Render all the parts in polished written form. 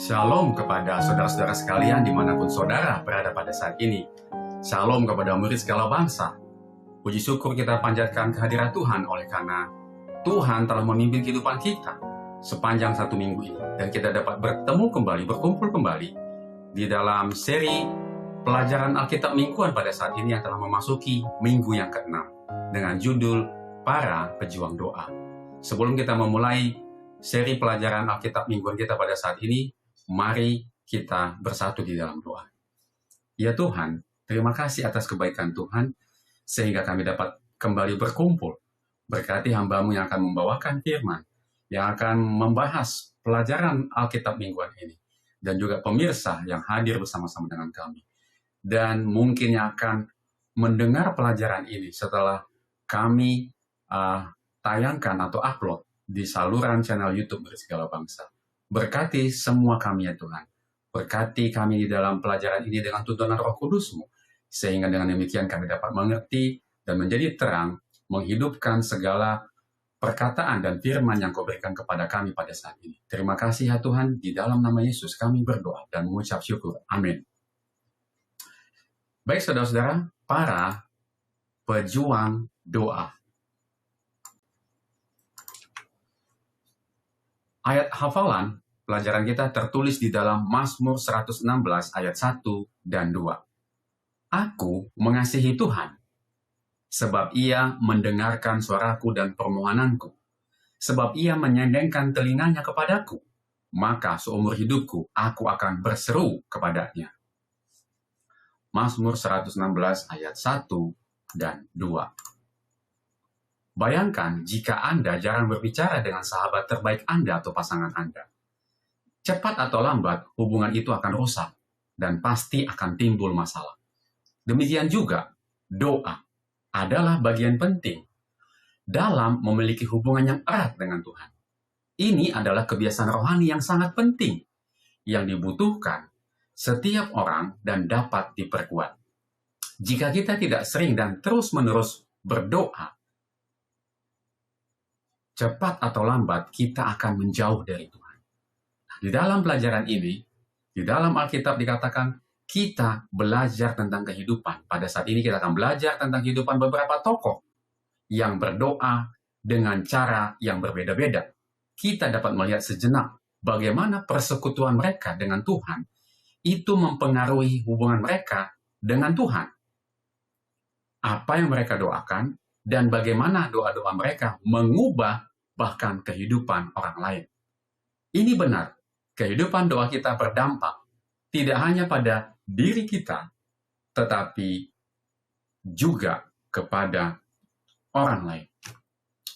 Shalom kepada saudara-saudara sekalian dimanapun saudara berada pada saat ini. Shalom kepada murid segala bangsa. Puji syukur kita panjatkan kehadiran Tuhan oleh karena Tuhan telah memimpin kehidupan kita sepanjang satu minggu ini. Dan kita dapat bertemu kembali, berkumpul kembali di dalam seri pelajaran Alkitab mingguan pada saat ini yang telah memasuki minggu yang ke-6 dengan judul Para Pejuang Doa. Sebelum kita memulai seri pelajaran Alkitab mingguan kita pada saat ini, mari kita bersatu di dalam doa. Ya Tuhan, terima kasih atas kebaikan Tuhan, sehingga kami dapat kembali berkumpul. Berkati hamba-Mu yang akan membawakan firman, yang akan membahas pelajaran Alkitab mingguan ini, dan juga pemirsa yang hadir bersama-sama dengan kami. Dan mungkin yang akan mendengar pelajaran ini setelah kami tayangkan atau upload di saluran channel YouTube Murid Segala Bangsa. Berkati semua kami ya Tuhan. Berkati kami di dalam pelajaran ini dengan tuntunan Roh Kudus-Mu. Sehingga dengan demikian kami dapat mengerti dan menjadi terang, menghidupkan segala perkataan dan firman yang Kau berikan kepada kami pada saat ini. Terima kasih ya Tuhan, di dalam nama Yesus kami berdoa dan mengucap syukur. Amin. Baik saudara-saudara, para pejuang doa. Ayat hafalan pelajaran kita tertulis di dalam Mazmur 116 ayat 1 dan 2. Aku mengasihi Tuhan, sebab Ia mendengarkan suaraku dan permohonanku, sebab Ia menyendengkan telinganya kepadaku, maka seumur hidupku aku akan berseru kepadanya. Mazmur 116 ayat 1 dan 2. Bayangkan jika Anda jarang berbicara dengan sahabat terbaik Anda atau pasangan Anda. Cepat atau lambat, hubungan itu akan rusak dan pasti akan timbul masalah. Demikian juga, doa adalah bagian penting dalam memiliki hubungan yang erat dengan Tuhan. Ini adalah kebiasaan rohani yang sangat penting, yang dibutuhkan setiap orang dan dapat diperkuat. Jika kita tidak sering dan terus-menerus berdoa, cepat atau lambat kita akan menjauh dari Tuhan. Di dalam pelajaran ini, di dalam Alkitab dikatakan kita belajar tentang kehidupan. Pada saat ini kita akan belajar tentang kehidupan beberapa tokoh yang berdoa dengan cara yang berbeda-beda. Kita dapat melihat sejenak bagaimana persekutuan mereka dengan Tuhan itu mempengaruhi hubungan mereka dengan Tuhan. Apa yang mereka doakan dan bagaimana doa-doa mereka mengubah bahkan kehidupan orang lain. Ini benar, kehidupan doa kita berdampak tidak hanya pada diri kita, tetapi juga kepada orang lain.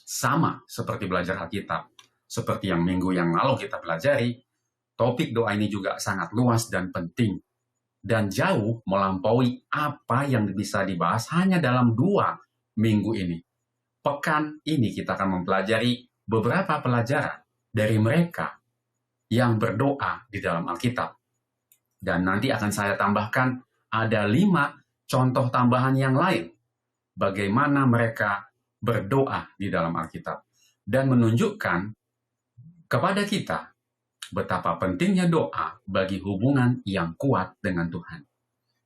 Sama seperti belajar Alkitab, seperti yang minggu yang lalu kita pelajari, topik doa ini juga sangat luas dan penting, dan jauh melampaui apa yang bisa dibahas hanya dalam 2 minggu ini. Pekan ini kita akan mempelajari beberapa pelajaran dari mereka yang berdoa di dalam Alkitab. Dan nanti akan saya tambahkan ada 5 contoh tambahan yang lain bagaimana mereka berdoa di dalam Alkitab. Dan menunjukkan kepada kita betapa pentingnya doa bagi hubungan yang kuat dengan Tuhan.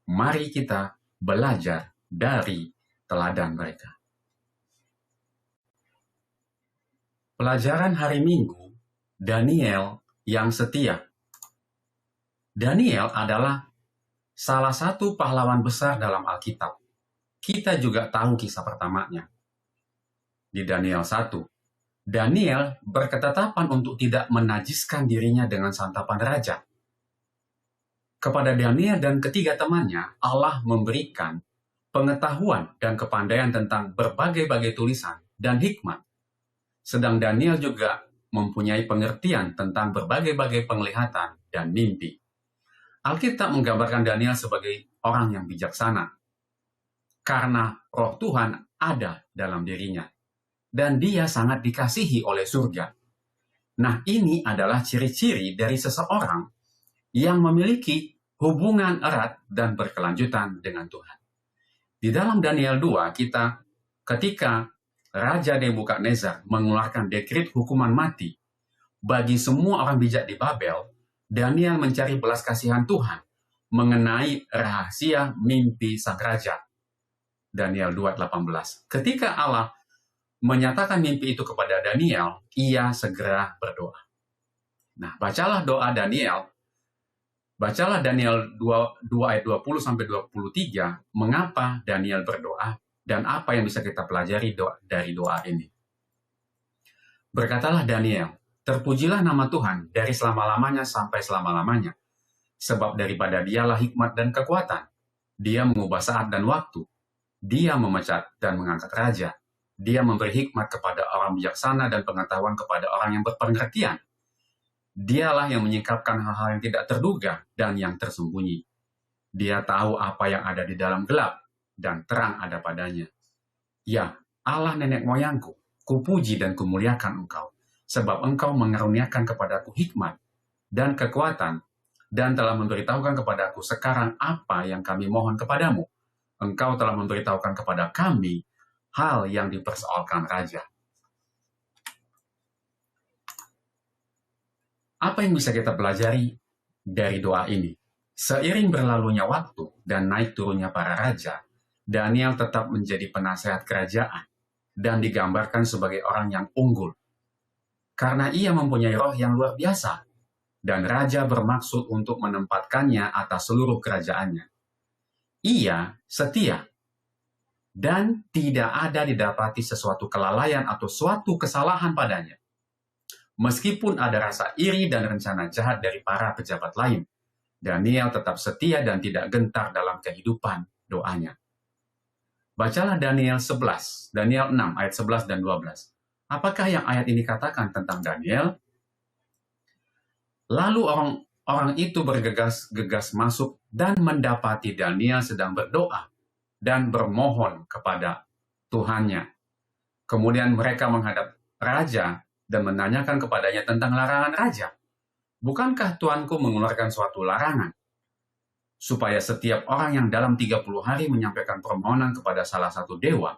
Mari kita belajar dari teladan mereka. Pelajaran hari Minggu, Daniel yang setia. Daniel adalah salah satu pahlawan besar dalam Alkitab. Kita juga tahu kisah pertamanya. Di Daniel 1, Daniel berketetapan untuk tidak menajiskan dirinya dengan santapan raja. Kepada Daniel dan ketiga temannya, Allah memberikan pengetahuan dan kepandaian tentang berbagai-bagai tulisan dan hikmat. Sedang Daniel juga mempunyai pengertian tentang berbagai-bagai penglihatan dan mimpi. Alkitab menggambarkan Daniel sebagai orang yang bijaksana, karena roh Tuhan ada dalam dirinya, dan dia sangat dikasihi oleh surga. Nah, ini adalah ciri-ciri dari seseorang yang memiliki hubungan erat dan berkelanjutan dengan Tuhan. Di dalam Daniel 2, ketika Raja Nebukadnezar mengeluarkan dekret hukuman mati bagi semua orang bijak di Babel, Daniel mencari belas kasihan Tuhan mengenai rahasia mimpi sang raja. Daniel 2:18. Ketika Allah menyatakan mimpi itu kepada Daniel, ia segera berdoa. Nah, bacalah doa Daniel. Bacalah Daniel 2 ayat 20 sampai 23, mengapa Daniel berdoa dan apa yang bisa kita pelajari dari doa ini. Berkatalah Daniel, terpujilah nama Tuhan dari selama-lamanya sampai selama-lamanya, sebab daripada Dialah hikmat dan kekuatan. Dia mengubah saat dan waktu. Dia memecat dan mengangkat raja. Dia memberi hikmat kepada orang bijaksana dan pengetahuan kepada orang yang berpengertian. Dialah yang menyingkapkan hal-hal yang tidak terduga dan yang tersembunyi. Dia tahu apa yang ada di dalam gelap, dan terang ada padanya. Ya, Allah nenek moyangku, kupuji dan kumuliakan Engkau, sebab Engkau mengaruniakan kepadaku hikmat dan kekuatan, dan telah memberitahukan kepadaku sekarang apa yang kami mohon kepadamu. Engkau telah memberitahukan kepada kami hal yang dipersoalkan Raja. Apa yang bisa kita pelajari dari doa ini? Seiring berlalunya waktu dan naik turunnya para raja, Daniel tetap menjadi penasehat kerajaan dan digambarkan sebagai orang yang unggul. Karena ia mempunyai roh yang luar biasa, dan raja bermaksud untuk menempatkannya atas seluruh kerajaannya. Ia setia, dan tidak ada didapati sesuatu kelalaian atau suatu kesalahan padanya. Meskipun ada rasa iri dan rencana jahat dari para pejabat lain, Daniel tetap setia dan tidak gentar dalam kehidupan doanya. Bacalah Daniel 11, Daniel 6 ayat 11 dan 12. Apakah yang ayat ini katakan tentang Daniel? Lalu orang itu bergegas-gegas masuk dan mendapati Daniel sedang berdoa dan bermohon kepada Tuhannya. Kemudian mereka menghadap raja dan menanyakan kepadanya tentang larangan raja. Bukankah Tuanku mengeluarkan suatu larangan supaya setiap orang yang dalam 30 hari menyampaikan permohonan kepada salah satu dewa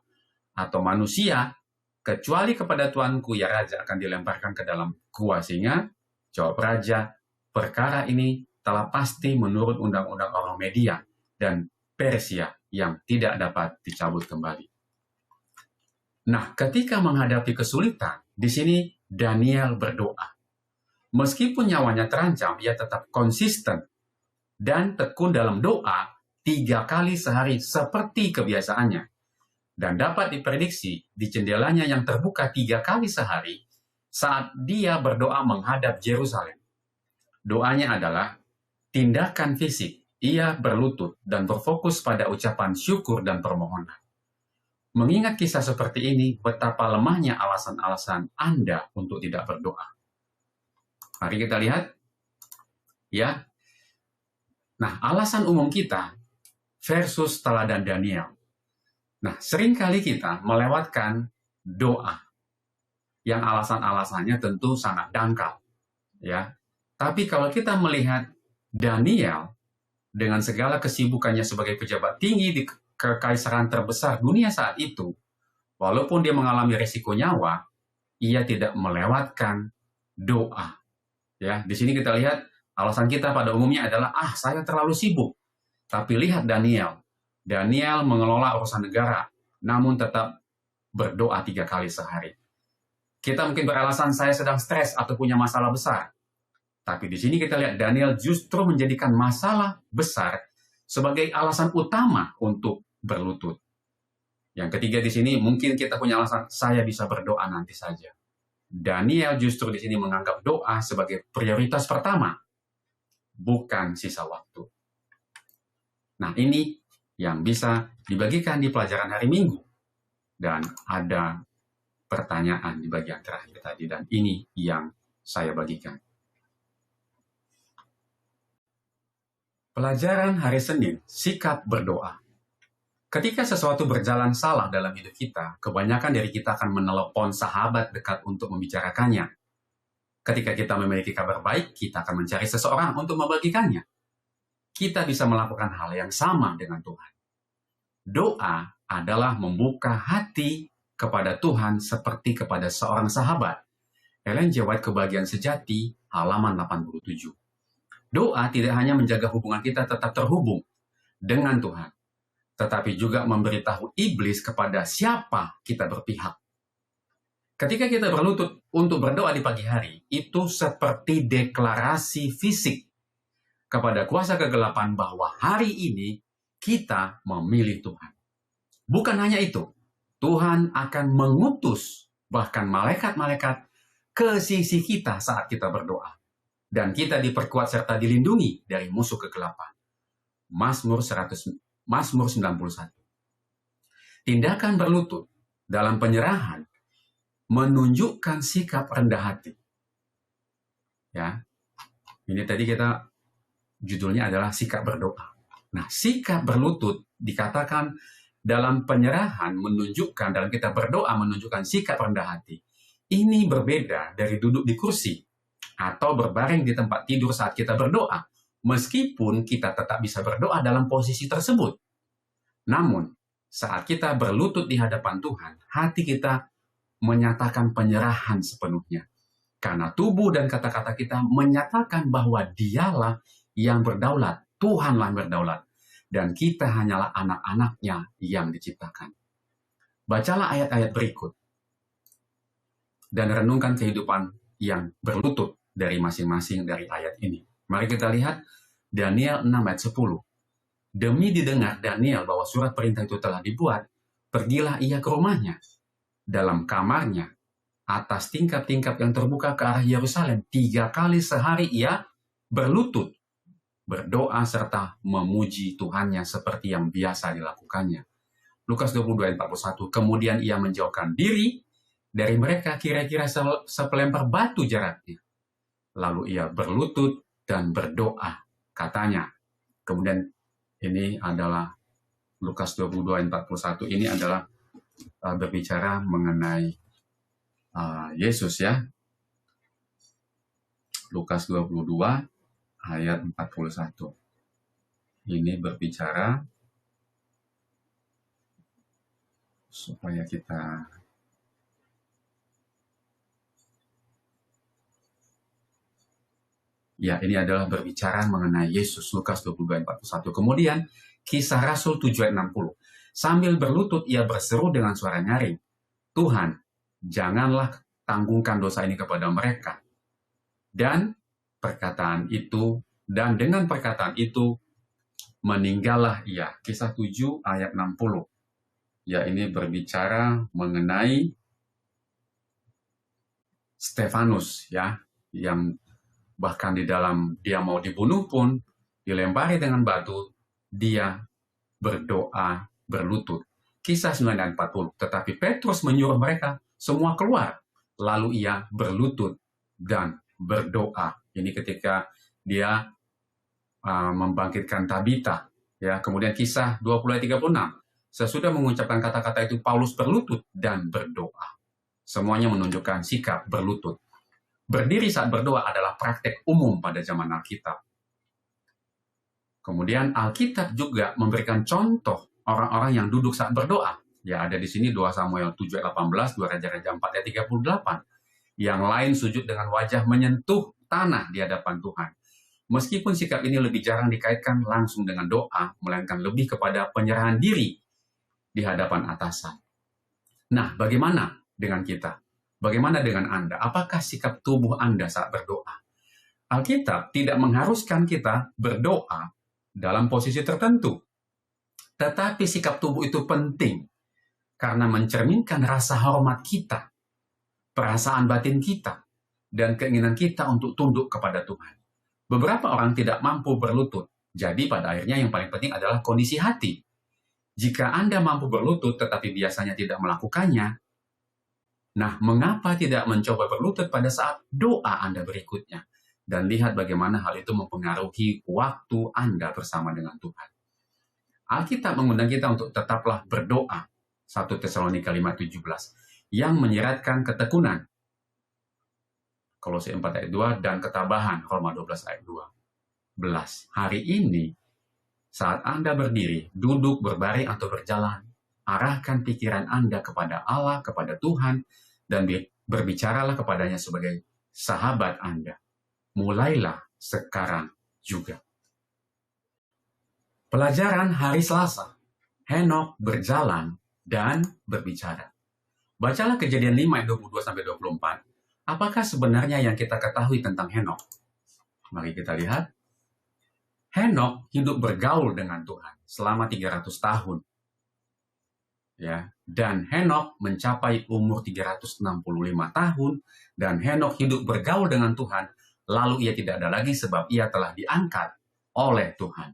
atau manusia, kecuali kepada Tuanku ya raja akan dilemparkan ke dalam gua singa? Jawab raja, perkara ini telah pasti menurut undang-undang orang Media dan Persia yang tidak dapat dicabut kembali. Nah, ketika menghadapi kesulitan, di sini Daniel berdoa. Meskipun nyawanya terancam, ia tetap konsisten dan tekun dalam doa 3 kali sehari seperti kebiasaannya. Dan dapat diprediksi di jendelanya yang terbuka 3 kali sehari saat dia berdoa menghadap Yerusalem. Doanya adalah tindakan fisik. Ia berlutut dan berfokus pada ucapan syukur dan permohonan. Mengingat kisah seperti ini, betapa lemahnya alasan-alasan Anda untuk tidak berdoa. Mari kita lihat. Ya. Nah, alasan umum kita versus teladan Daniel. Nah, seringkali kita melewatkan doa yang alasan-alasannya tentu sangat dangkal. Ya. Tapi kalau kita melihat Daniel dengan segala kesibukannya sebagai pejabat tinggi di kekaisaran terbesar dunia saat itu, walaupun dia mengalami resiko nyawa, ia tidak melewatkan doa. Ya, di sini kita lihat alasan kita pada umumnya adalah saya terlalu sibuk. Tapi lihat Daniel. Daniel mengelola urusan negara, namun tetap berdoa 3 kali sehari. Kita mungkin beralasan saya sedang stres atau punya masalah besar. Tapi di sini kita lihat Daniel justru menjadikan masalah besar sebagai alasan utama untuk berlutut. Yang ketiga di sini mungkin kita punya alasan saya bisa berdoa nanti saja. Daniel justru di sini menganggap doa sebagai prioritas pertama, bukan sisa waktu. Nah, ini yang bisa dibagikan di pelajaran hari Minggu. Dan ada pertanyaan di bagian terakhir tadi, dan ini yang saya bagikan. Pelajaran hari Senin, sikap berdoa. Ketika sesuatu berjalan salah dalam hidup kita, kebanyakan dari kita akan menelepon sahabat dekat untuk membicarakannya. Ketika kita memiliki kabar baik, kita akan mencari seseorang untuk membagikannya. Kita bisa melakukan hal yang sama dengan Tuhan. Doa adalah membuka hati kepada Tuhan seperti kepada seorang sahabat. Ellen G. White, Kebahagiaan Sejati, halaman 87. Doa tidak hanya menjaga hubungan kita tetap terhubung dengan Tuhan, tetapi juga memberitahu iblis kepada siapa kita berpihak. Ketika kita berlutut untuk berdoa di pagi hari, itu seperti deklarasi fisik kepada kuasa kegelapan bahwa hari ini kita memilih Tuhan. Bukan hanya itu, Tuhan akan mengutus bahkan malaikat-malaikat ke sisi kita saat kita berdoa. Dan kita diperkuat serta dilindungi dari musuh kegelapan. Mazmur 91. Tindakan berlutut dalam penyerahan menunjukkan sikap rendah hati. Ya, ini tadi kita judulnya adalah sikap berdoa. Nah, sikap berlutut dikatakan dalam penyerahan menunjukkan, dalam kita berdoa menunjukkan sikap rendah hati. Ini berbeda dari duduk di kursi atau berbaring di tempat tidur saat kita berdoa, meskipun kita tetap bisa berdoa dalam posisi tersebut. Namun, saat kita berlutut di hadapan Tuhan, hati kita menyatakan penyerahan sepenuhnya. Karena tubuh dan kata-kata kita menyatakan bahwa Dialah yang berdaulat, Tuhanlah yang berdaulat, dan kita hanyalah anak-anaknya yang diciptakan. Bacalah ayat-ayat berikut, dan renungkan kehidupan yang berlutut dari masing-masing dari ayat ini. Mari kita lihat Daniel 6 ayat 10. Demi didengar Daniel bahwa surat perintah itu telah dibuat, pergilah ia ke rumahnya. Dalam kamarnya, atas tingkap-tingkap yang terbuka ke arah Yerusalem, 3 kali sehari ia berlutut, berdoa serta memuji Tuhannya seperti yang biasa dilakukannya. Lukas 22 ayat 41. Kemudian ia menjauhkan diri dari mereka kira-kira sepelempar batu jaraknya. Lalu ia berlutut dan berdoa, katanya. Kemudian ini adalah Lukas 22 ayat 41. Ini adalah berbicara mengenai Yesus, ya. Lukas 22 ayat 41. Ini berbicara supaya kita ini adalah berbicara mengenai Yesus, Lukas 22 ayat 41. Kemudian Kisah Rasul 7 ayat 60. Sambil berlutut ia berseru dengan suara nyaring, Tuhan, janganlah tanggungkan dosa ini kepada mereka. Dan dengan perkataan itu meninggallah ia. Kisah 7 ayat 60. Ya, ini berbicara mengenai Stefanus, ya, yang bahkan di dalam dia mau dibunuh pun, dilempari dengan batu, dia berdoa berlutut. Kisah 9 ayat 40. Tetapi Petrus menyuruh mereka semua keluar. Lalu ia berlutut dan berdoa. Ini ketika dia membangkitkan Tabita. Ya, kemudian Kisah 20 ayat 36. Sesudah mengucapkan kata-kata itu, Paulus berlutut dan berdoa. Semuanya menunjukkan sikap berlutut. Berdiri saat berdoa adalah praktek umum pada zaman Alkitab. Kemudian Alkitab juga memberikan contoh orang-orang yang duduk saat berdoa. Ya, ada di sini 2 Samuel 7 ayat 18, 2 Raja-Raja 4 ayat 38. Yang lain sujud dengan wajah menyentuh tanah di hadapan Tuhan. Meskipun sikap ini lebih jarang dikaitkan langsung dengan doa, melainkan lebih kepada penyerahan diri di hadapan atasan. Nah, bagaimana dengan kita? Bagaimana dengan Anda? Apakah sikap tubuh Anda saat berdoa? Alkitab tidak mengharuskan kita berdoa dalam posisi tertentu. Tetapi sikap tubuh itu penting karena mencerminkan rasa hormat kita, perasaan batin kita, dan keinginan kita untuk tunduk kepada Tuhan. Beberapa orang tidak mampu berlutut, jadi pada akhirnya yang paling penting adalah kondisi hati. Jika Anda mampu berlutut tetapi biasanya tidak melakukannya, nah, mengapa tidak mencoba berlutut pada saat doa Anda berikutnya? Dan lihat bagaimana hal itu mempengaruhi waktu Anda bersama dengan Tuhan. Alkitab mengundang kita untuk tetaplah berdoa. 1 Tesalonika 5:17. Yang menyiratkan ketekunan. Kolose 4 ayat 2 dan ketabahan. Roma 12 ayat 12. Hari ini, saat Anda berdiri, duduk, berbaring, atau berjalan, arahkan pikiran Anda kepada Allah, kepada Tuhan, dan berbicaralah kepadanya sebagai sahabat Anda. Mulailah sekarang juga. Pelajaran hari Selasa. Henokh berjalan dan berbicara. Bacalah Kejadian 5 ayat 22-24. Apakah sebenarnya yang kita ketahui tentang Henokh? Mari kita lihat. Henokh hidup bergaul dengan Tuhan selama 300 tahun. Ya, dan Henokh mencapai umur 365 tahun, dan Henokh hidup bergaul dengan Tuhan, lalu ia tidak ada lagi sebab ia telah diangkat oleh Tuhan.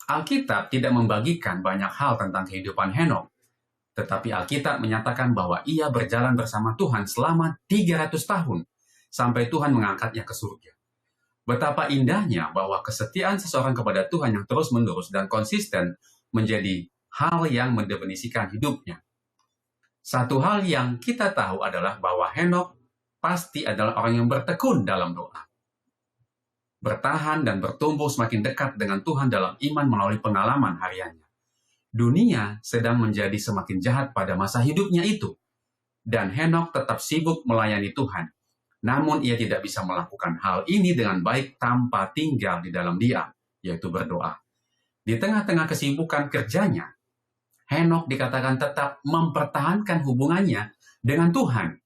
Alkitab tidak membagikan banyak hal tentang kehidupan Henokh, tetapi Alkitab menyatakan bahwa ia berjalan bersama Tuhan selama 300 tahun, sampai Tuhan mengangkatnya ke surga. Betapa indahnya bahwa kesetiaan seseorang kepada Tuhan yang terus-menerus dan konsisten menjadi hal yang mendefinisikan hidupnya. Satu hal yang kita tahu adalah bahwa Henokh pasti adalah orang yang bertekun dalam doa. Bertahan dan bertumbuh semakin dekat dengan Tuhan dalam iman melalui pengalaman hariannya. Dunia sedang menjadi semakin jahat pada masa hidupnya itu. Dan Henokh tetap sibuk melayani Tuhan. Namun ia tidak bisa melakukan hal ini dengan baik tanpa tinggal di dalam diam, yaitu berdoa. Di tengah-tengah kesibukan kerjanya, Henokh dikatakan tetap mempertahankan hubungannya dengan Tuhan.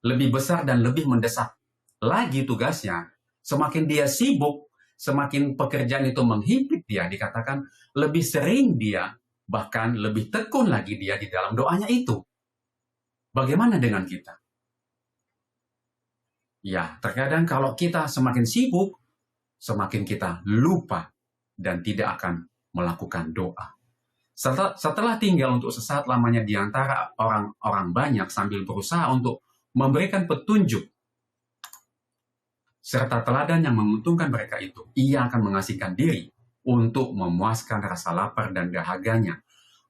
Lebih besar dan lebih mendesak lagi tugasnya. Semakin dia sibuk, semakin pekerjaan itu menghimpit dia, dikatakan lebih sering dia, bahkan lebih tekun lagi dia di dalam doanya itu. Bagaimana dengan kita? Ya, terkadang kalau kita semakin sibuk, semakin kita lupa dan tidak akan melakukan doa. Setelah tinggal untuk sesaat lamanya di antara orang-orang banyak sambil berusaha untuk memberikan petunjuk serta teladan yang menguntungkan mereka itu, ia akan mengasihkan diri untuk memuaskan rasa lapar dan dahaganya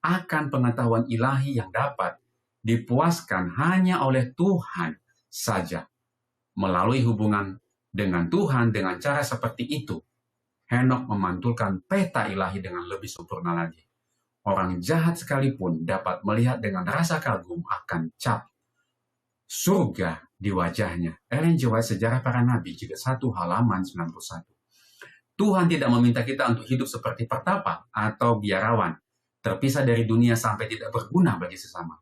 akan pengetahuan ilahi yang dapat dipuaskan hanya oleh Tuhan saja. Melalui hubungan dengan Tuhan dengan cara seperti itu, Henokh memantulkan peta ilahi dengan lebih sempurna lagi. Orang jahat sekalipun dapat melihat dengan rasa kagum akan cap surga di wajahnya. Ellen G. White, Sejarah Para Nabi, jilid 1 halaman 91. Tuhan tidak meminta kita untuk hidup seperti pertapa atau biarawan, terpisah dari dunia sampai tidak berguna bagi sesama.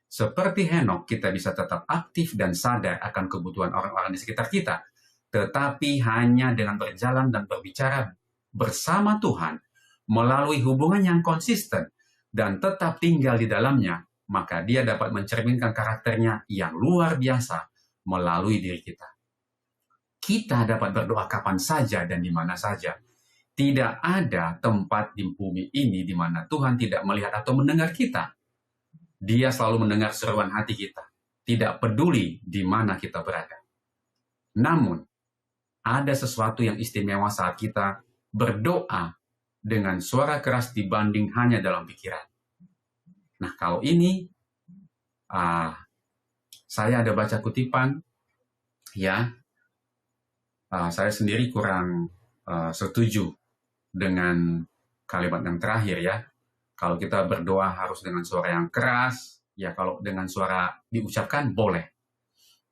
Seperti Henokh, kita bisa tetap aktif dan sadar akan kebutuhan orang-orang di sekitar kita, tetapi hanya dengan berjalan dan berbicara bersama Tuhan, melalui hubungan yang konsisten, dan tetap tinggal di dalamnya, maka dia dapat mencerminkan karakternya yang luar biasa melalui diri kita. Kita dapat berdoa kapan saja dan di mana saja. Tidak ada tempat di bumi ini di mana Tuhan tidak melihat atau mendengar kita. Dia selalu mendengar seruan hati kita, tidak peduli di mana kita berada. Namun, ada sesuatu yang istimewa saat kita berdoa dengan suara keras dibanding hanya dalam pikiran. Nah, kalau ini, saya ada baca kutipan, ya, saya sendiri kurang setuju dengan kalimat yang terakhir, ya. Kalau kita berdoa harus dengan suara yang keras, ya kalau dengan suara diucapkan boleh.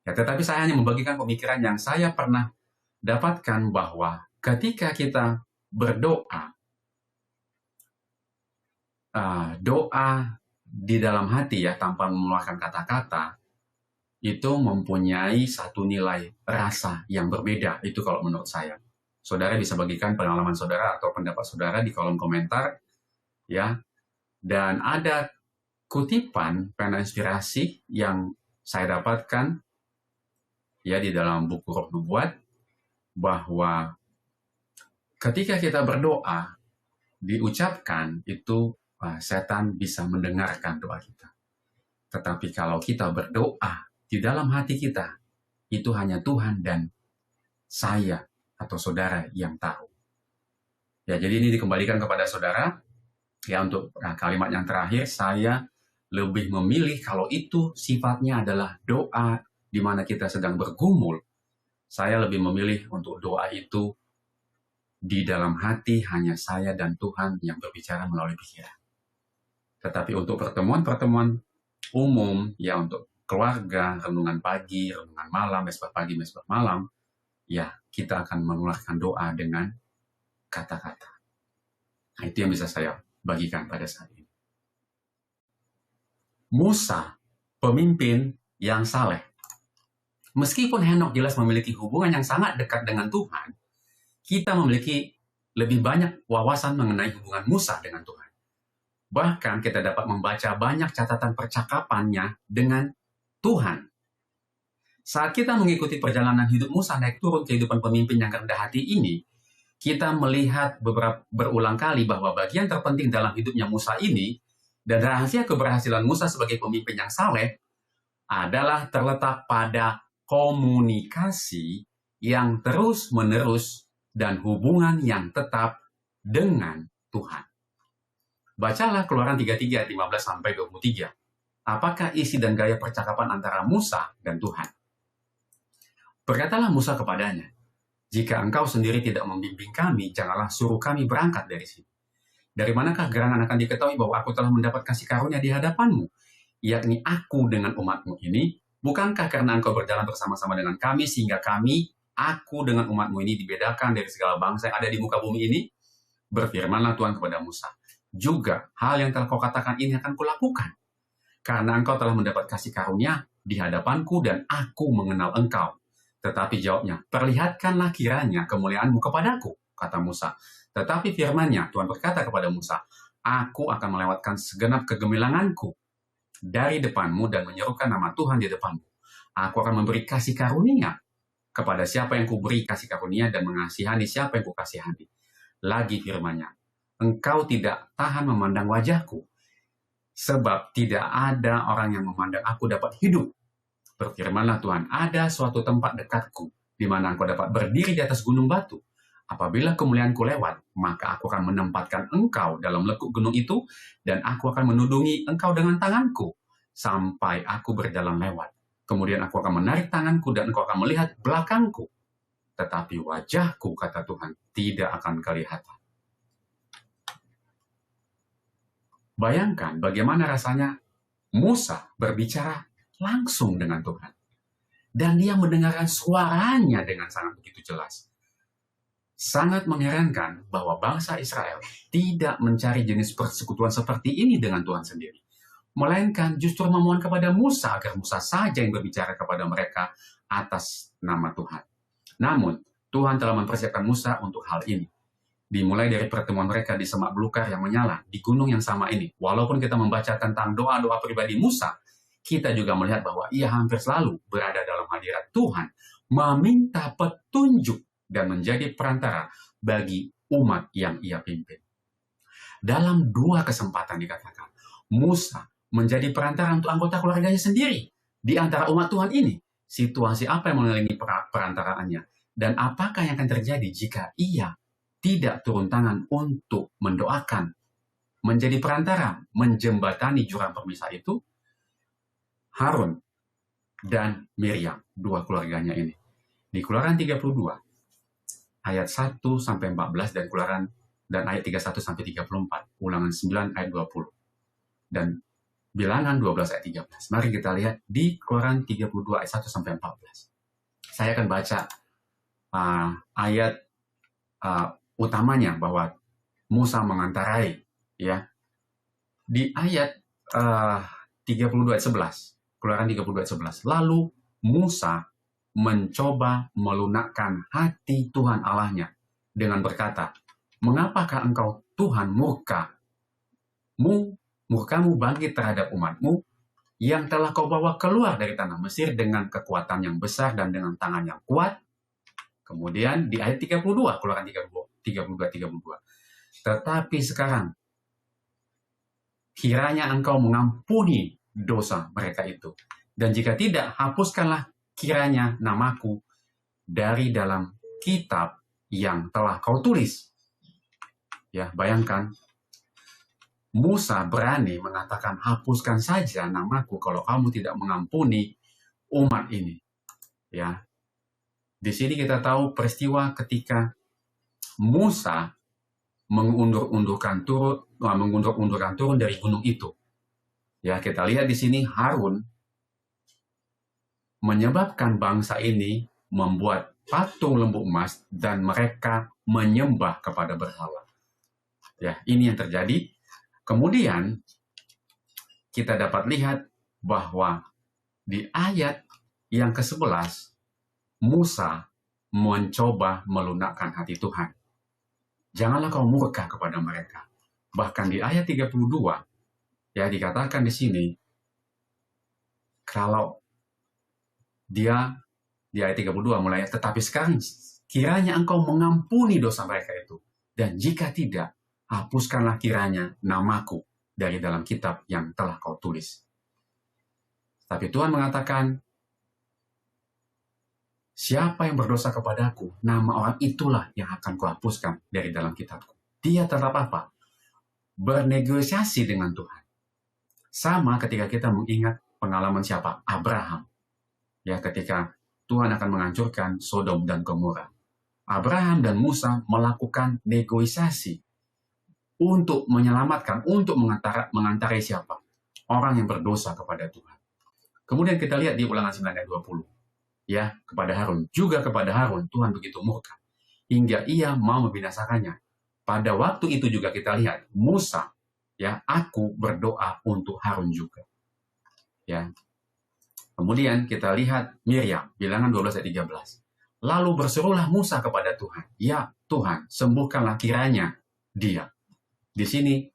Ya, tetapi saya hanya membagikan pemikiran yang saya pernah dapatkan bahwa ketika kita berdoa, doa di dalam hati ya tanpa mengeluarkan kata-kata, itu mempunyai satu nilai rasa yang berbeda. Itu kalau menurut saya. Saudara bisa bagikan pengalaman saudara atau pendapat saudara di kolom komentar, ya. Dan ada kutipan pena inspirasi yang saya dapatkan ya di dalam buku Roh Nubuat, bahwa ketika kita berdoa diucapkan itu setan bisa mendengarkan doa kita. Tetapi kalau kita berdoa di dalam hati kita, itu hanya Tuhan dan saya atau saudara yang tahu. Ya, jadi ini dikembalikan kepada saudara. Ya, untuk kalimat yang terakhir, saya lebih memilih kalau itu sifatnya adalah doa di mana kita sedang bergumul. Saya lebih memilih untuk doa itu di dalam hati hanya saya dan Tuhan yang berbicara melalui pikiran. Tetapi untuk pertemuan-pertemuan umum, ya untuk keluarga, renungan pagi, renungan malam, mesbah pagi, mesbah malam, ya kita akan mengeluarkan doa dengan kata-kata. Nah, itu yang bisa saya bagikan pada saat ini. Musa, pemimpin yang saleh. Meskipun Henokh jelas memiliki hubungan yang sangat dekat dengan Tuhan, kita memiliki lebih banyak wawasan mengenai hubungan Musa dengan Tuhan. Bahkan kita dapat membaca banyak catatan percakapannya dengan Tuhan. Saat kita mengikuti perjalanan hidup Musa naik turun kehidupan pemimpin yang rendah hati ini, kita melihat berulang kali bahwa bagian terpenting dalam hidupnya Musa ini dan rahasia keberhasilan Musa sebagai pemimpin yang saleh adalah terletak pada komunikasi yang terus-menerus dan hubungan yang tetap dengan Tuhan. Bacalah Keluaran 33 ayat 15-23. Apakah isi dan gaya percakapan antara Musa dan Tuhan? Berkatalah Musa kepadanya, "Jika engkau sendiri tidak membimbing kami, janganlah suruh kami berangkat dari sini. Dari manakah gerangan akan diketahui bahwa aku telah mendapat kasih karunia di hadapanmu, yakni aku dengan umatmu ini? Bukankah karena engkau berjalan bersama-sama dengan kami, sehingga aku dengan umatmu ini dibedakan dari segala bangsa yang ada di muka bumi ini?" Berfirmanlah Tuhan kepada Musa, "Juga hal yang telah kau katakan ini akan kulakukan, karena engkau telah mendapat kasih karunia di hadapanku dan aku mengenal engkau." Tetapi jawabnya, "Perlihatkanlah kiranya kemuliaanmu kepadaku," kata Musa. Tetapi firman-Nya, Tuhan berkata kepada Musa, "Aku akan melewatkan segenap kegemilanganku dari depanmu dan menyerukan nama Tuhan di depanmu. Aku akan memberi kasih karunia kepada siapa yang kuberi kasih karunia dan mengasihani siapa yang kukasihani." Lagi firman-Nya, "Engkau tidak tahan memandang wajahku, sebab tidak ada orang yang memandang aku dapat hidup." Berfirmanlah Tuhan, "Ada suatu tempat dekatku, di mana engkau dapat berdiri di atas gunung batu. Apabila kemuliaanku lewat, maka aku akan menempatkan engkau dalam lekuk gunung itu, dan aku akan menudungi engkau dengan tanganku, sampai aku berjalan lewat. Kemudian aku akan menarik tanganku, dan engkau akan melihat belakangku. Tetapi wajahku," kata Tuhan, "tidak akan kelihatan." Bayangkan bagaimana rasanya Musa berbicara langsung dengan Tuhan. Dan dia mendengarkan suaranya dengan sangat begitu jelas. Sangat mengherankan bahwa bangsa Israel tidak mencari jenis persekutuan seperti ini dengan Tuhan sendiri. Melainkan justru memohon kepada Musa agar Musa saja yang berbicara kepada mereka atas nama Tuhan. Namun, Tuhan telah mempersiapkan Musa untuk hal ini. Dimulai dari pertemuan mereka di semak belukar yang menyala, di gunung yang sama ini. Walaupun kita membaca tentang doa-doa pribadi Musa, kita juga melihat bahwa ia hampir selalu berada dalam hadirat Tuhan, meminta petunjuk dan menjadi perantara bagi umat yang ia pimpin. Dalam 2 kesempatan dikatakan, Musa menjadi perantara untuk anggota keluarganya sendiri di antara umat Tuhan ini. Situasi apa yang mengelilingi perantaraannya? Dan apakah yang akan terjadi jika ia tidak turun tangan untuk mendoakan, menjadi perantara, menjembatani jurang pemisah itu? Harun dan Miriam, 2 keluarganya ini. Di Keluaran 32 ayat 1-14 dan ayat 31-34, Ulangan 9 ayat 20 dan Bilangan 12 ayat 13. Mari kita lihat di Keluaran 32 ayat 1-14. Saya akan baca ayat utamanya bahwa Musa mengantarai, ya. Di ayat 32 ayat 11. Keluaran 32 ayat 11. Lalu Musa mencoba melunakkan hati Tuhan Allahnya dengan berkata, "Mengapakah engkau Tuhan murkamu bangkit terhadap umatmu yang telah kau bawa keluar dari tanah Mesir dengan kekuatan yang besar dan dengan tangan yang kuat?" Kemudian di ayat 32, Keluaran 32. "Tetapi sekarang kiranya engkau mengampuni dosa mereka itu. Dan jika tidak, hapuskanlah kiranya namaku dari dalam kitab yang telah kau tulis." Ya, bayangkan Musa berani mengatakan, "Hapuskan saja namaku kalau kamu tidak mengampuni umat ini." Ya. Di sini kita tahu peristiwa ketika Musa mengundur-undurkan turun dari gunung itu. Ya, kita lihat di sini Harun menyebabkan bangsa ini membuat patung lembu emas dan mereka menyembah kepada berhala. Ya, ini yang terjadi. Kemudian kita dapat lihat bahwa di ayat yang ke-11 Musa mencoba melunakkan hati Tuhan. Janganlah kau murka kepada mereka. Bahkan di ayat 32 ya dikatakan di sini kalau dia di ayat 32 mulai, tetapi sekarang kiranya engkau mengampuni dosa mereka itu, dan jika tidak, hapuskanlah kiranya namaku dari dalam kitab yang telah kau tulis. Tapi Tuhan mengatakan, siapa yang berdosa kepadaku, nama orang itulah yang akan kuhapuskan dari dalam kitabku. Dia tetap apa? Bernegosiasi dengan Tuhan. Sama ketika kita mengingat pengalaman siapa? Abraham. Ya, ketika Tuhan akan menghancurkan Sodom dan Gomora. Abraham dan Musa melakukan negosiasi untuk menyelamatkan, untuk mengantarai siapa? Orang yang berdosa kepada Tuhan. Kemudian kita lihat di Ulangan 9 ayat 20. Ya, kepada Harun. Juga kepada Harun Tuhan begitu murka. Hingga ia mau membinasakannya. Pada waktu itu juga kita lihat Musa, ya, aku berdoa untuk Harun juga. Ya. Kemudian kita lihat Miriam, Bilangan 12 ayat 13. Lalu berserulah Musa kepada Tuhan, ya Tuhan, sembuhkanlah kiranya dia. Di sini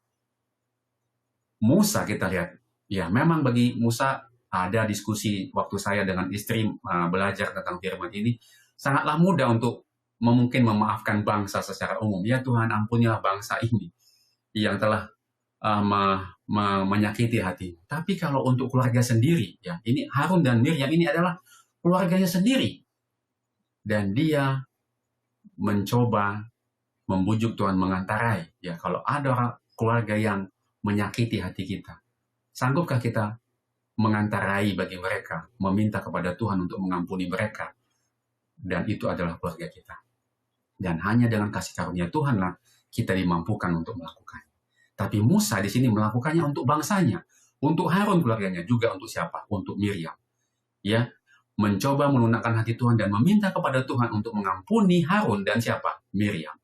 Musa kita lihat, ya memang bagi Musa ada diskusi waktu saya dengan istri belajar tentang firman ini, sangatlah mudah untuk mungkin memaafkan bangsa secara umum. Ya Tuhan, ampunilah bangsa ini yang telah menyakiti hati. Tapi kalau untuk keluarga sendiri, ya ini Harun dan Miriam ini adalah keluarganya sendiri, dan dia mencoba membujuk Tuhan mengantarai. Ya kalau ada keluarga yang menyakiti hati kita, sanggupkah kita mengantarai bagi mereka, meminta kepada Tuhan untuk mengampuni mereka? Dan itu adalah keluarga kita. Dan hanya dengan kasih karunia Tuhanlah kita dimampukan untuk melakukan. Tapi Musa di sini melakukannya untuk bangsanya, untuk Harun keluarganya, juga untuk siapa? Untuk Miriam. Ya, mencoba melunakkan hati Tuhan dan meminta kepada Tuhan untuk mengampuni Harun dan siapa? Miriam.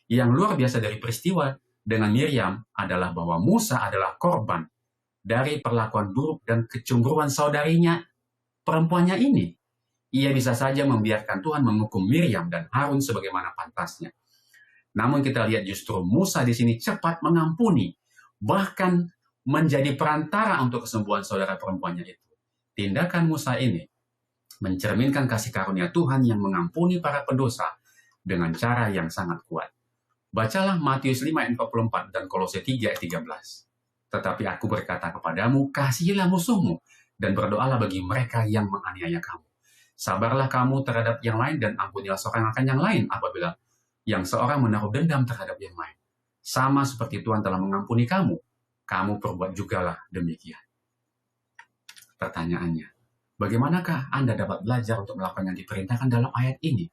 Yang luar biasa dari peristiwa dengan Miriam adalah bahwa Musa adalah korban dari perlakuan buruk dan kecemburuan saudarinya perempuannya ini. Ia bisa saja membiarkan Tuhan menghukum Miriam dan Harun sebagaimana pantasnya. Namun kita lihat justru Musa di sini cepat mengampuni, bahkan menjadi perantara untuk kesembuhan saudara perempuannya itu. Tindakan Musa ini mencerminkan kasih karunia Tuhan yang mengampuni para pendosa dengan cara yang sangat kuat. Bacalah Matius 5 ayat 44 dan Kolose 3 ayat 13. Tetapi aku berkata kepadamu, kasihilah musuhmu dan berdoalah bagi mereka yang menganiaya kamu. Sabarlah kamu terhadap yang lain dan ampunilah seorang akan yang lain apabila yang seorang menaruh dendam terhadap yang lain. Sama seperti Tuhan telah mengampuni kamu, kamu perbuat jugalah demikian. Pertanyaannya, bagaimanakah Anda dapat belajar untuk melakukan yang diperintahkan dalam ayat ini?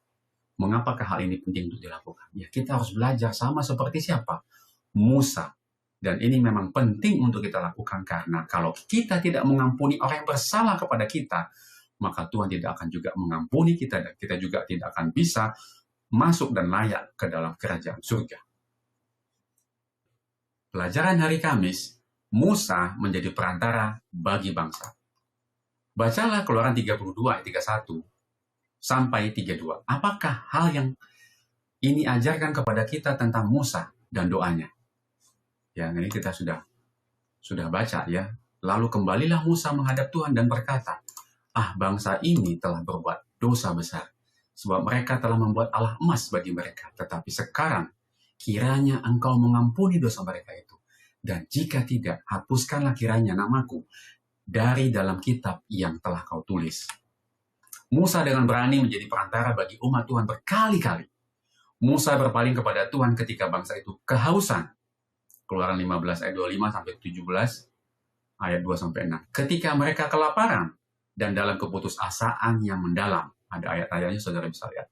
Mengapakah hal ini penting untuk dilakukan? Ya, kita harus belajar sama seperti siapa? Musa. Dan ini memang penting untuk kita lakukan karena kalau kita tidak mengampuni orang yang bersalah kepada kita, maka Tuhan tidak akan juga mengampuni kita dan kita juga tidak akan bisa masuk dan layak ke dalam kerajaan surga. Pelajaran hari Kamis, Musa menjadi perantara bagi bangsa. Bacalah Keluaran 32 ayat 31 sampai 32. Apakah hal yang ini ajarkan kepada kita tentang Musa dan doanya? Ya, ini kita sudah baca ya. Lalu kembalilah Musa menghadap Tuhan dan berkata, bangsa ini telah berbuat dosa besar. Sebab mereka telah membuat Allah emas bagi mereka. Tetapi sekarang, kiranya engkau mengampuni dosa mereka itu. Dan jika tidak, hapuskanlah kiranya namaku dari dalam kitab yang telah kau tulis. Musa dengan berani menjadi perantara bagi umat Tuhan berkali-kali. Musa berpaling kepada Tuhan ketika bangsa itu kehausan. Keluaran 15 ayat 25 sampai 17, ayat 2 sampai 6. Ketika mereka kelaparan dan dalam keputusasaan yang mendalam. Ada ayat-ayatnya saudara bisa lihat.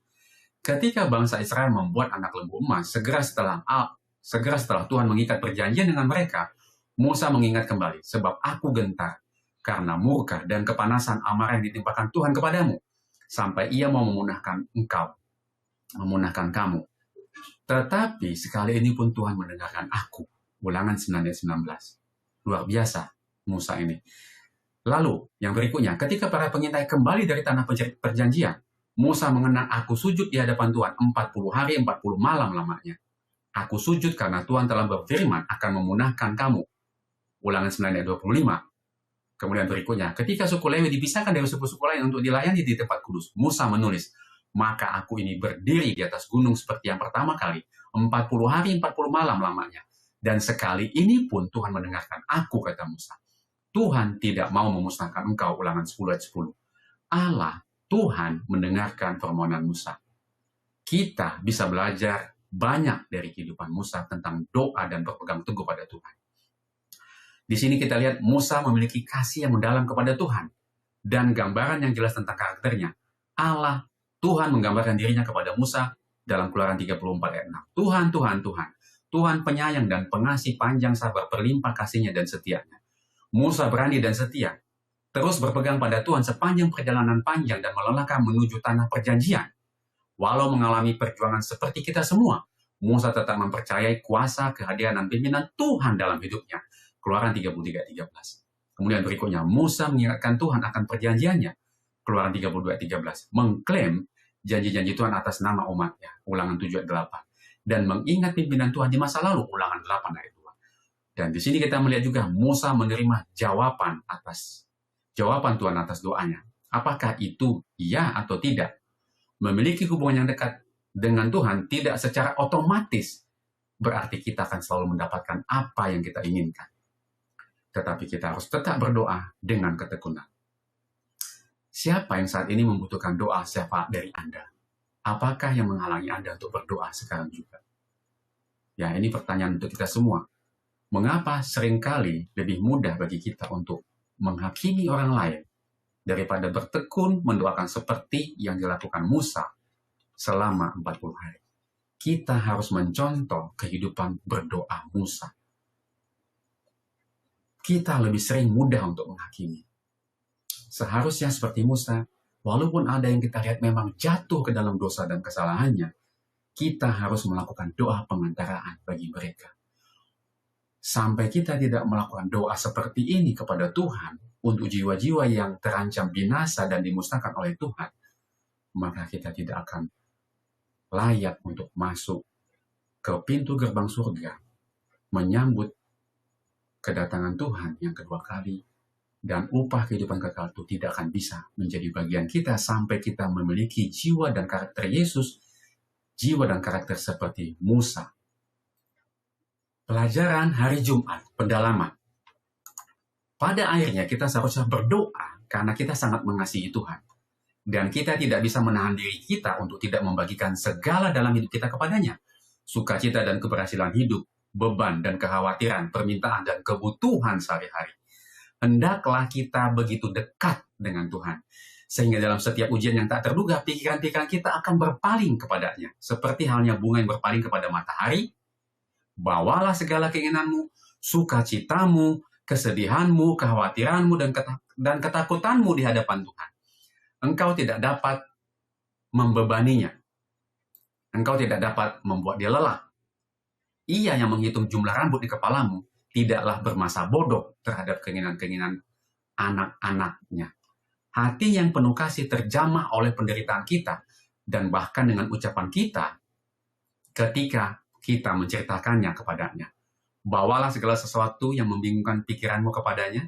Ketika bangsa Israel membuat anak lembu emas, segera setelah Tuhan mengikat perjanjian dengan mereka, Musa mengingat kembali, sebab aku gentar karena murka dan kepanasan amarah yang ditimpakan Tuhan kepadamu. sampai ia mau memunahkan engkau, memunahkan kamu. Tetapi sekali ini pun Tuhan mendengarkan aku. Ulangan 9 ayat 19. Luar biasa Musa ini. Lalu yang berikutnya, ketika para pengintai kembali dari tanah perjanjian, Musa mengenang, aku sujud di hadapan Tuhan 40 hari 40 malam lamanya. Aku sujud karena Tuhan telah berfirman akan memunahkan kamu. Ulangan 9 ayat 25. Kemudian berikutnya, ketika suku Lewi dipisahkan dari suku-suku lain untuk dilayani di tempat kudus, Musa menulis, maka aku ini berdiri di atas gunung seperti yang pertama kali, 40 hari 40 malam lamanya. Dan sekali ini pun Tuhan mendengarkan aku, kata Musa. Tuhan tidak mau memusnahkan engkau, ulangan 10 ayat 10. Allah, Tuhan mendengarkan permohonan Musa. Kita bisa belajar banyak dari kehidupan Musa tentang doa dan berpegang teguh pada Tuhan. Di sini kita lihat Musa memiliki kasih yang mendalam kepada Tuhan. Dan gambaran yang jelas tentang karakternya. Allah, Tuhan menggambarkan dirinya kepada Musa dalam Keluaran 34 ayat 6. Tuhan, Tuhan, Tuhan. Tuhan penyayang dan pengasih, panjang sabar, berlimpah kasihnya dan setianya. Musa berani dan setia, terus berpegang pada Tuhan sepanjang perjalanan panjang dan melelahkan menuju tanah perjanjian. Walau mengalami perjuangan seperti kita semua, Musa tetap mempercayai kuasa, kehadiran, dan pimpinan Tuhan dalam hidupnya. Keluaran 33:13. Kemudian berikutnya, Musa mengingatkan Tuhan akan perjanjiannya. Keluaran 32:13. Mengklaim janji-janji Tuhan atas nama umatnya. Ulangan 7:8. Dan mengingat pimpinan Tuhan di masa lalu. Ulangan 8 ayat 2. Dan di sini kita melihat juga Musa menerima jawaban Tuhan atas doanya. Apakah itu iya atau tidak? Memiliki hubungan yang dekat dengan Tuhan tidak secara otomatis berarti kita akan selalu mendapatkan apa yang kita inginkan. Tetapi kita harus tetap berdoa dengan ketekunan. Siapa yang saat ini membutuhkan doa syafaat dari Anda? Apakah yang menghalangi Anda untuk berdoa sekarang juga? Ya, ini pertanyaan untuk kita semua. Mengapa seringkali lebih mudah bagi kita untuk menghakimi orang lain daripada bertekun mendoakan seperti yang dilakukan Musa selama 40 hari? Kita harus mencontoh kehidupan berdoa Musa. Kita lebih sering mudah untuk menghakimi. Seharusnya seperti Musa, walaupun ada yang kita lihat memang jatuh ke dalam dosa dan kesalahannya, kita harus melakukan doa pengantaraan bagi mereka. Sampai kita tidak melakukan doa seperti ini kepada Tuhan untuk jiwa-jiwa yang terancam binasa dan dimusnahkan oleh Tuhan, maka kita tidak akan layak untuk masuk ke pintu gerbang surga, menyambut kedatangan Tuhan yang kedua kali, dan upah kehidupan kekal itu tidak akan bisa menjadi bagian kita sampai kita memiliki jiwa dan karakter Yesus, jiwa dan karakter seperti Musa. Pelajaran hari Jumat, pendalaman. Pada akhirnya kita seharusnya berdoa karena kita sangat mengasihi Tuhan. Dan kita tidak bisa menahan diri kita untuk tidak membagikan segala dalam hidup kita kepadanya. Sukacita dan keberhasilan hidup, beban dan kekhawatiran, permintaan dan kebutuhan sehari-hari. Hendaklah kita begitu dekat dengan Tuhan. Sehingga dalam setiap ujian yang tak terduga, pikiran-pikiran kita akan berpaling kepadanya. Seperti halnya bunga yang berpaling kepada matahari. Bawalah segala keinginanmu, sukacitamu, kesedihanmu, kekhawatiranmu, dan ketakutanmu di hadapan Tuhan. Engkau tidak dapat membebaninya. Engkau tidak dapat membuat dia lelah. Ia yang menghitung jumlah rambut di kepalamu tidaklah bermasa bodoh terhadap keinginan-keinginan anak-anaknya. Hati yang penuh kasih terjamah oleh penderitaan kita dan bahkan dengan ucapan kita ketika kita menceritakannya kepadanya. Bawalah segala sesuatu yang membingungkan pikiranmu kepadanya.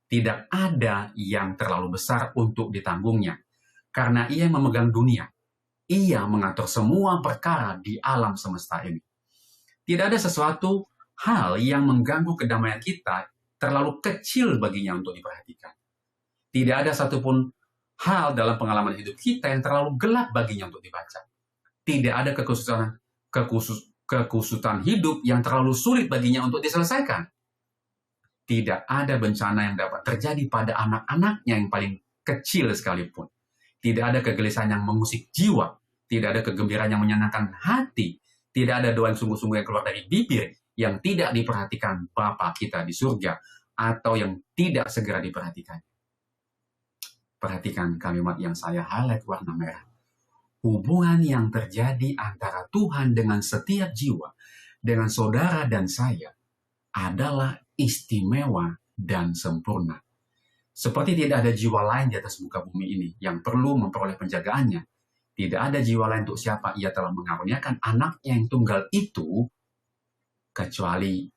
Tidak ada yang terlalu besar untuk ditanggungnya. Karena ia yang memegang dunia. Ia mengatur semua perkara di alam semesta ini. Tidak ada sesuatu hal yang mengganggu kedamaian kita terlalu kecil baginya untuk diperhatikan. Tidak ada satupun hal dalam pengalaman hidup kita yang terlalu gelap baginya untuk dibaca. Tidak ada kekusutan hidup yang terlalu sulit baginya untuk diselesaikan. Tidak ada bencana yang dapat terjadi pada anak-anaknya yang paling kecil sekalipun. Tidak ada kegelisahan yang mengusik jiwa. Tidak ada kegembiraan yang menyenangkan hati. Tidak ada doa yang sungguh-sungguh yang keluar dari bibir yang tidak diperhatikan Bapa kita di surga atau yang tidak segera diperhatikan. perhatikan kalimat yang saya highlight warna merah. Hubungan yang terjadi antara Tuhan dengan setiap jiwa, dengan saudara dan saya, adalah istimewa dan sempurna. Seperti tidak ada jiwa lain di atas muka bumi ini yang perlu memperoleh penjagaannya. Tidak ada jiwa lain untuk siapa ia telah mengaruniakan anaknya yang tunggal itu, kecuali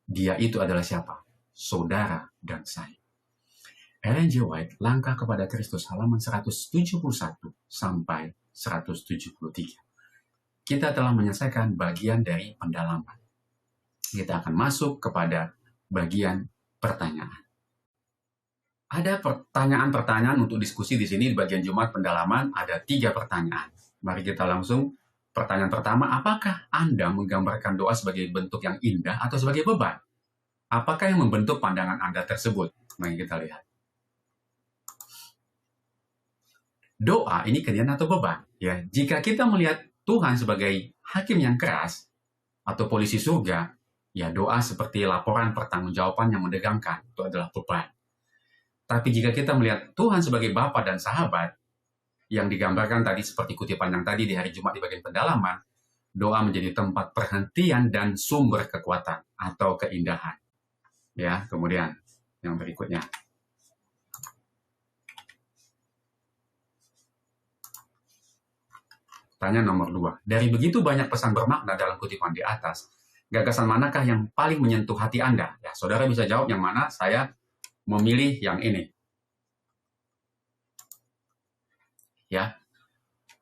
dia itu adalah siapa? Saudara dan saya. Ellen G. White, Langkah kepada Kristus, halaman 171 sampai 173. Kita telah menyelesaikan bagian dari pendalaman. Kita akan masuk kepada bagian pertanyaan. Ada pertanyaan-pertanyaan untuk diskusi di sini di bagian Jumat pendalaman. Ada 3 pertanyaan. Mari kita langsung. Pertanyaan pertama, apakah Anda menggambarkan doa sebagai bentuk yang indah atau sebagai beban? Apakah yang membentuk pandangan Anda tersebut? Mari kita lihat. Doa ini kenyataan atau beban? Ya, jika kita melihat Tuhan sebagai hakim yang keras atau polisi surga, ya doa seperti laporan pertanggungjawaban yang menegangkan, itu adalah beban. Tapi jika kita melihat Tuhan sebagai Bapa dan sahabat, yang digambarkan tadi seperti kutipan yang tadi di hari Jumat di bagian pendalaman, doa menjadi tempat perhentian dan sumber kekuatan atau keindahan. Ya, kemudian yang berikutnya. Pertanyaan nomor 2. Dari begitu banyak pesan bermakna dalam kutipan di atas, gagasan manakah yang paling menyentuh hati Anda? Ya, saudara bisa jawab yang mana, saya memilih yang ini. Ya,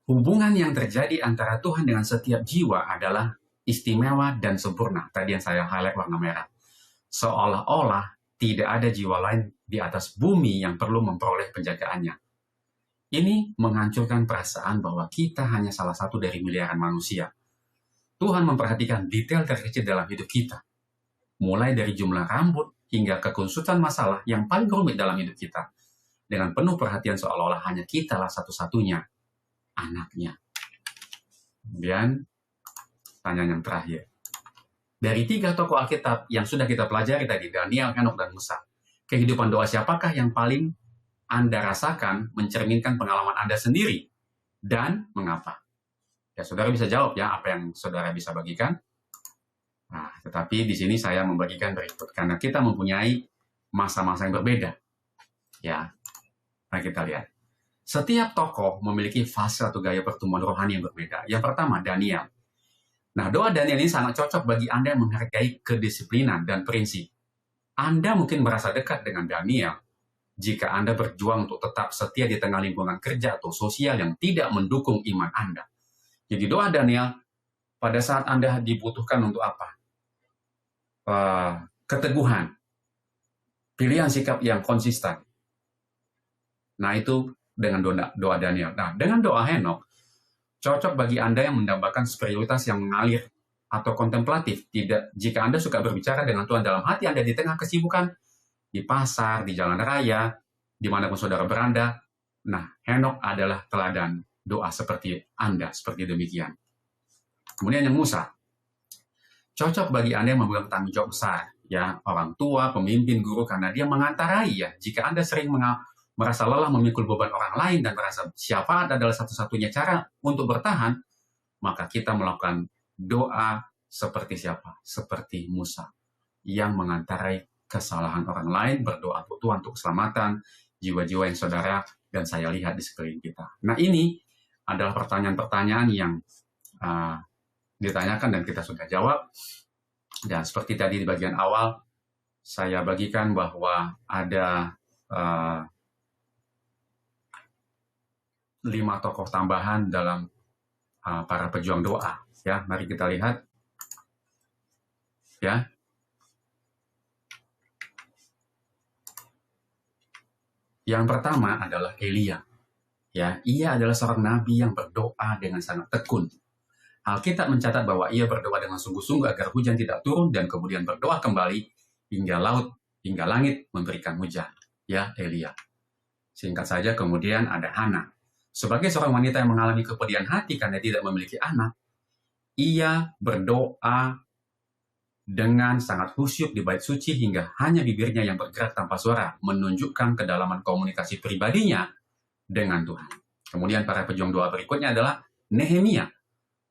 hubungan yang terjadi antara Tuhan dengan setiap jiwa adalah istimewa dan sempurna. Tadi yang saya highlight warna merah. Seolah-olah tidak ada jiwa lain di atas bumi yang perlu memperoleh penjagaannya. Ini menghancurkan perasaan bahwa kita hanya salah satu dari miliaran manusia. Tuhan memperhatikan detail terkecil dalam hidup kita. Mulai dari jumlah rambut hingga kekusutan masalah yang paling rumit dalam hidup kita. Dengan penuh perhatian seolah-olah hanya kitalah satu-satunya anaknya. Kemudian, pertanyaan yang terakhir. Dari 3 tokoh Alkitab yang sudah kita pelajari tadi, Daniel, Henokh, dan Musa, kehidupan doa siapakah yang paling Anda rasakan mencerminkan pengalaman Anda sendiri? Dan mengapa? Ya, saudara bisa jawab ya apa yang saudara bisa bagikan. Nah, tetapi di sini saya membagikan berikut. Karena kita mempunyai masa-masa yang berbeda. Ya, mari kita lihat. Setiap tokoh memiliki fase atau gaya pertumbuhan rohani yang berbeda. Yang pertama, Daniel. Nah, doa Daniel ini sangat cocok bagi Anda yang menghargai kedisiplinan dan prinsip. Anda mungkin merasa dekat dengan Daniel jika Anda berjuang untuk tetap setia di tengah lingkungan kerja atau sosial yang tidak mendukung iman Anda. Jadi doa Daniel pada saat Anda dibutuhkan untuk apa? Keteguhan, pilihan sikap yang konsisten. Nah, itu dengan doa Daniel. Nah, dengan doa Henokh, cocok bagi Anda yang mendambakan spiritualitas yang mengalir atau kontemplatif. Tidak, jika Anda suka berbicara dengan Tuhan dalam hati Anda di tengah kesibukan, di pasar, di jalan raya, dimanapun saudara berada. Nah, Henokh adalah teladan doa seperti Anda, seperti demikian. Kemudian yang Musa. Cocok bagi Anda yang memegang tanggung jawab besar, ya, orang tua, pemimpin, guru, karena dia mengantarai, ya. Jika Anda sering merasa lelah memikul beban orang lain dan merasa syafaat adalah satu-satunya cara untuk bertahan, maka kita melakukan doa seperti siapa? Seperti Musa, yang mengantarai kesalahan orang lain, berdoa untuk Tuhan untuk keselamatan jiwa-jiwa yang saudara dan saya lihat di sekeliling kita. Nah, ini adalah pertanyaan-pertanyaan yang ditanyakan dan kita sudah jawab. Dan seperti tadi di bagian awal, saya bagikan bahwa ada 5 tokoh tambahan dalam para pejuang doa. Ya, mari kita lihat. Ya. Yang pertama adalah Elia. Ya, ia adalah seorang nabi yang berdoa dengan sangat tekun. Alkitab mencatat bahwa ia berdoa dengan sungguh-sungguh agar hujan tidak turun dan kemudian berdoa kembali hingga langit memberikan hujan. Ya, Elia. Singkat saja, kemudian ada Hana. Sebagai seorang wanita yang mengalami kepedihan hati karena tidak memiliki anak, ia berdoa dengan sangat khusyuk di bait suci hingga hanya bibirnya yang bergerak tanpa suara, menunjukkan kedalaman komunikasi pribadinya dengan Tuhan. Kemudian para pejuang doa berikutnya adalah Nehemia.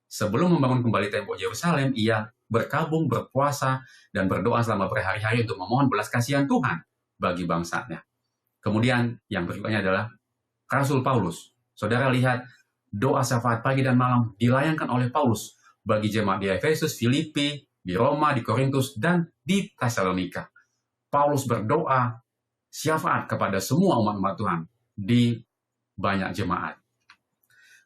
Sebelum membangun kembali tembok Yerusalem, ia berkabung, berpuasa, dan berdoa selama berhari-hari untuk memohon belas kasihan Tuhan bagi bangsanya. Kemudian yang berikutnya adalah Rasul Paulus. Saudara lihat, doa syafaat pagi dan malam dilayangkan oleh Paulus bagi jemaat di Efesus, Filipi, di Roma, di Korintus, dan di Tesalonika. Paulus berdoa syafaat kepada semua umat-umat Tuhan di banyak jemaat.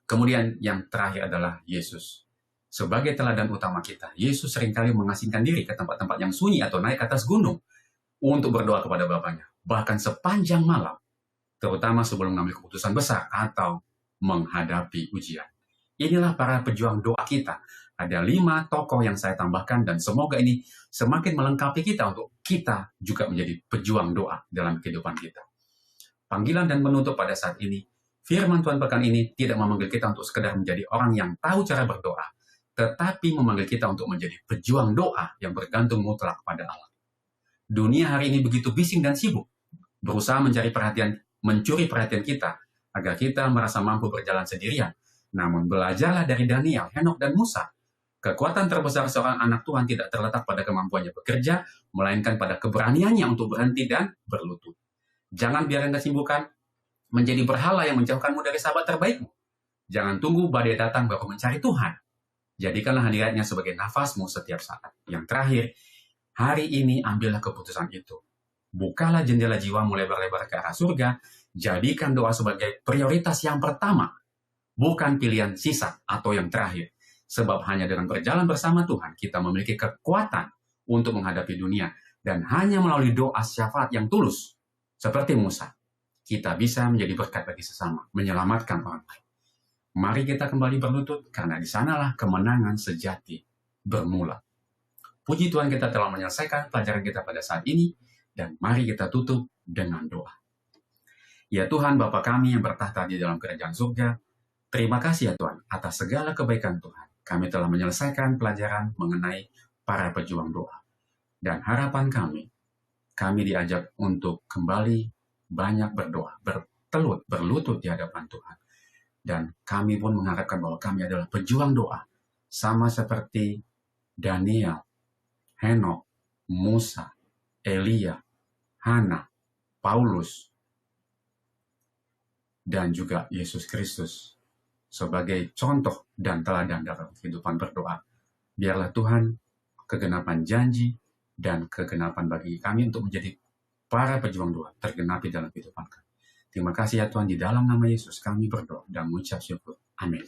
Kemudian yang terakhir adalah Yesus. Sebagai teladan utama kita, Yesus seringkali mengasingkan diri ke tempat-tempat yang sunyi atau naik ke atas gunung untuk berdoa kepada Bapanya, bahkan sepanjang malam, terutama sebelum mengambil keputusan besar atau menghadapi ujian. Inilah para pejuang doa kita. Ada 5 tokoh yang saya tambahkan dan semoga ini semakin melengkapi kita untuk kita juga menjadi pejuang doa dalam kehidupan kita. Panggilan dan penutup pada saat ini, firman Tuhan pekan ini tidak memanggil kita untuk sekedar menjadi orang yang tahu cara berdoa, tetapi memanggil kita untuk menjadi pejuang doa yang bergantung mutlak pada Allah. Dunia hari ini begitu bising dan sibuk, berusaha mencuri perhatian kita, agar kita merasa mampu berjalan sendirian. Namun belajarlah dari Daniel, Henokh, dan Musa. Kekuatan terbesar seorang anak Tuhan tidak terletak pada kemampuannya bekerja, melainkan pada keberaniannya untuk berhenti dan berlutut. Jangan biarkan kesibukan menjadi berhala yang menjauhkanmu dari sahabat terbaikmu. Jangan tunggu badai datang baru mencari Tuhan. Jadikanlah hadiratnya sebagai nafasmu setiap saat. Yang terakhir, hari ini ambillah keputusan itu. Bukalah jendela jiwamu lebar-lebar ke arah surga. Jadikan doa sebagai prioritas yang pertama, bukan pilihan sisa atau yang terakhir. Sebab hanya dengan berjalan bersama Tuhan, kita memiliki kekuatan untuk menghadapi dunia. Dan hanya melalui doa syafaat yang tulus, seperti Musa, kita bisa menjadi berkat bagi sesama, menyelamatkan orang lain. Mari kita kembali berlutut, karena di sanalah kemenangan sejati bermula. Puji Tuhan, kita telah menyelesaikan pelajaran kita pada saat ini, dan mari kita tutup dengan doa. Ya Tuhan, Bapa kami yang bertahta di dalam kerajaan surga, terima kasih ya Tuhan atas segala kebaikan Tuhan. Kami telah menyelesaikan pelajaran mengenai para pejuang doa. Dan harapan kami diajak untuk kembali banyak berdoa, berlutut di hadapan Tuhan. Dan kami pun mengharapkan bahwa kami adalah pejuang doa, sama seperti Daniel, Henokh, Musa, Elia, Hana, Paulus, dan juga Yesus Kristus sebagai contoh dan teladan dalam kehidupan berdoa. Biarlah Tuhan kegenapan janji dan kegenapan bagi kami untuk menjadi para pejuang doa tergenapi dalam kehidupan kami. Terima kasih ya Tuhan, di dalam nama Yesus kami berdoa dan mengucap syukur. Amin.